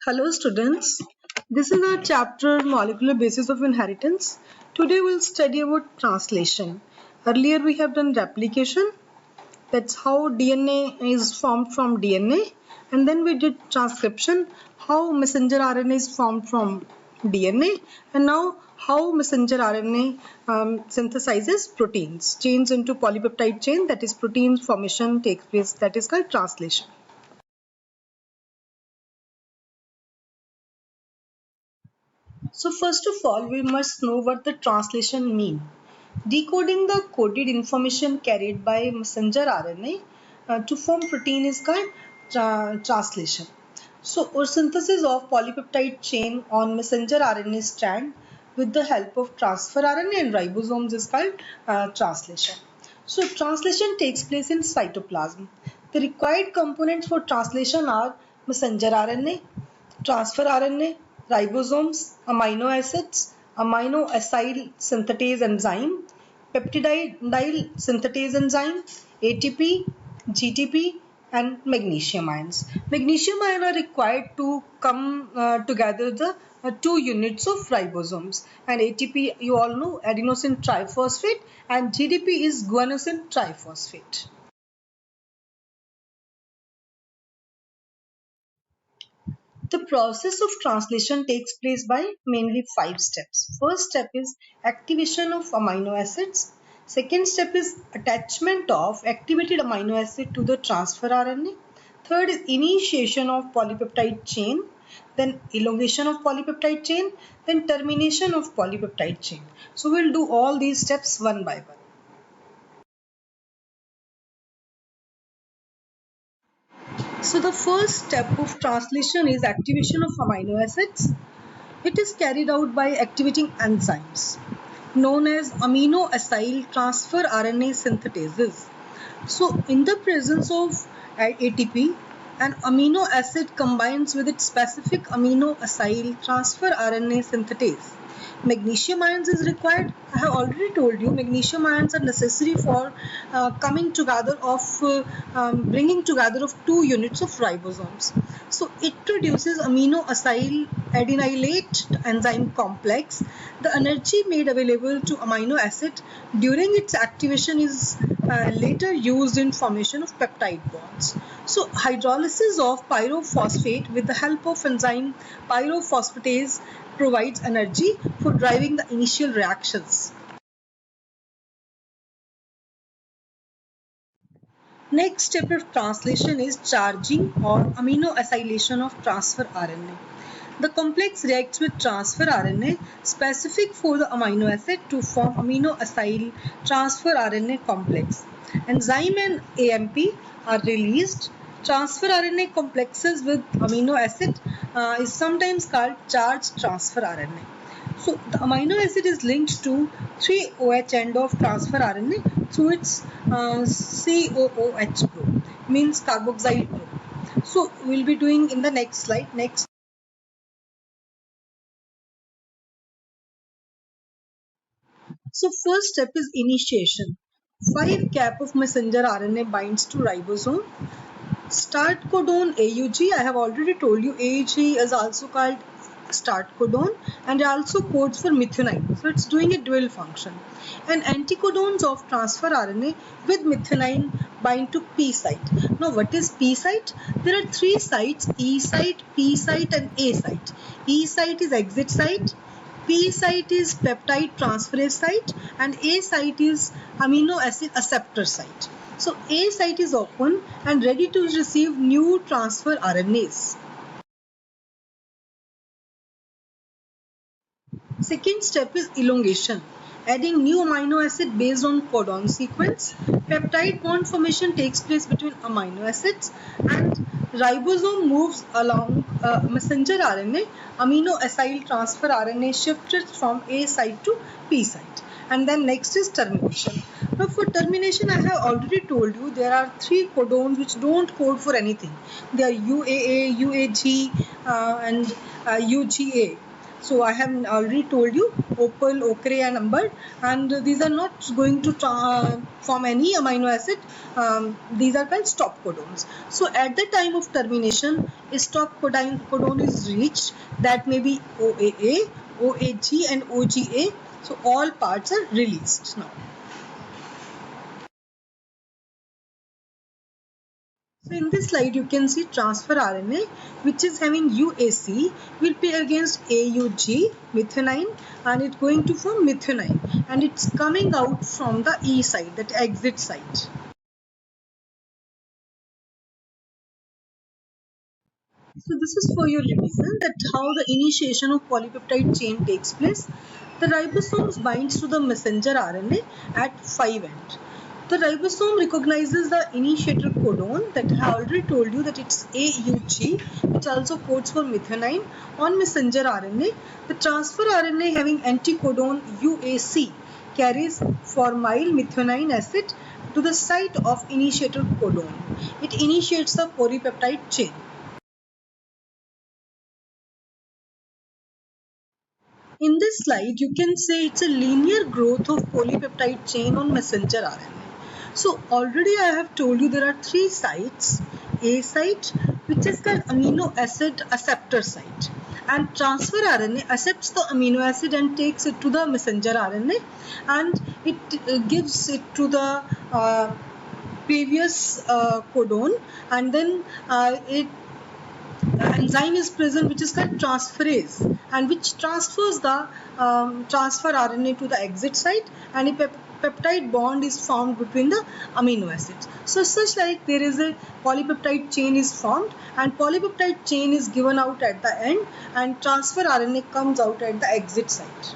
Hello students, this is our chapter Molecular Basis of Inheritance. Today we'll study about translation. Earlier we have done replication, that's how DNA is formed from DNA, and then we did transcription, how messenger RNA is formed from DNA, and now how messenger RNA synthesizes proteins, chains into polypeptide chain, that is protein formation takes place, that is called translation. So first of all, we must know what the translation mean. Decoding the coded information carried by messenger RNA to form protein is called translation. So, or synthesis of polypeptide chain on messenger RNA strand with the help of transfer RNA and ribosomes is called translation. So, translation takes place in cytoplasm. The required components for translation are messenger RNA, transfer RNA, ribosomes, amino acids, amino acyl synthetase enzyme, peptidyl synthetase enzyme, ATP, GTP, and magnesium ions. Magnesium ions are required to come together the two units of ribosomes, and ATP you all know adenosine triphosphate and GDP is guanosine triphosphate. The process of translation takes place by mainly 5 steps. First step is activation of amino acids. Second step is attachment of activated amino acid to the transfer RNA. Third is initiation of polypeptide chain. Then elongation of polypeptide chain. Then termination of polypeptide chain. So we'll do all these steps one by one. So the first step of translation is activation of amino acids. It is carried out by activating enzymes known as amino acyl transfer RNA synthetases. So, in the presence of ATP, an amino acid combines with its specific amino acyl transfer RNA synthetase. Magnesium ions is required. I have already told you magnesium ions are necessary for coming together of bringing together of two units of ribosomes. So it produces amino acyl adenylate enzyme complex. The energy made available to amino acid during its activation is later used in formation of peptide bonds. So hydrolysis of pyrophosphate with the help of enzyme pyrophosphatase provides energy for driving the initial reactions. Next step of translation is charging or amino acylation of transfer RNA. The complex reacts with transfer RNA specific for the amino acid to form amino acyl transfer RNA complex. Enzyme and AMP are released. Transfer RNA complexes with amino acid is sometimes called charged transfer RNA. So the amino acid is linked to 3-OH end of transfer RNA through its COOH group, means carboxyl group. So we'll be doing in the next slide. Next. So first step is initiation. 5-cap of messenger RNA binds to ribosome. Start codon AUG, I have already told you AUG is also called start codon and it also codes for methionine. So it's doing a dual function. And anticodons of transfer RNA with methionine bind to P site. Now what is P site? There are 3 sites, E site, P site and A site. E site is exit site. P site is peptide transferase site and A site is amino acid acceptor site. So A site is open and ready to receive new transfer RNAs. Second step is elongation. Adding new amino acid based on codon sequence. Peptide bond formation takes place between amino acids and ribosome moves along messenger RNA. Amino acyl transfer RNA shifted from A site to P site. And then next is termination. Now for termination, I have already told you there are 3 codons which don't code for anything. They are UAA, UAG and UGA. So I have already told you opal, ochre and amber, and these are not going to form any amino acid. These are called stop codons. So at the time of termination, a stop codon is reached. That may be OAA, OAG and OGA. So all parts are released now. So in this slide you can see transfer RNA which is having UAC will be against AUG methionine, and it's going to form methionine, and it's coming out from the E side, that exit site. So this is for your revision that how the initiation of polypeptide chain takes place. The ribosomes binds to the messenger RNA at 5' end. The ribosome recognizes the initiator codon that I have already told you that it's AUG, which also codes for methionine on messenger RNA. The transfer RNA having anticodon UAC carries formyl methionine acid to the site of initiator codon. It initiates the polypeptide chain. In this slide, you can say it's a linear growth of polypeptide chain on messenger RNA. So already I have told you there are three sites. A site, which is called amino acid acceptor site, and transfer RNA accepts the amino acid and takes it to the messenger RNA, and it gives it to the previous codon, and then it enzyme is present which is called transferase, and which transfers the transfer RNA to the exit site, and a peptide bond is formed between the amino acids. So such like there is a polypeptide chain is formed, and polypeptide chain is given out at the end, and transfer RNA comes out at the exit site.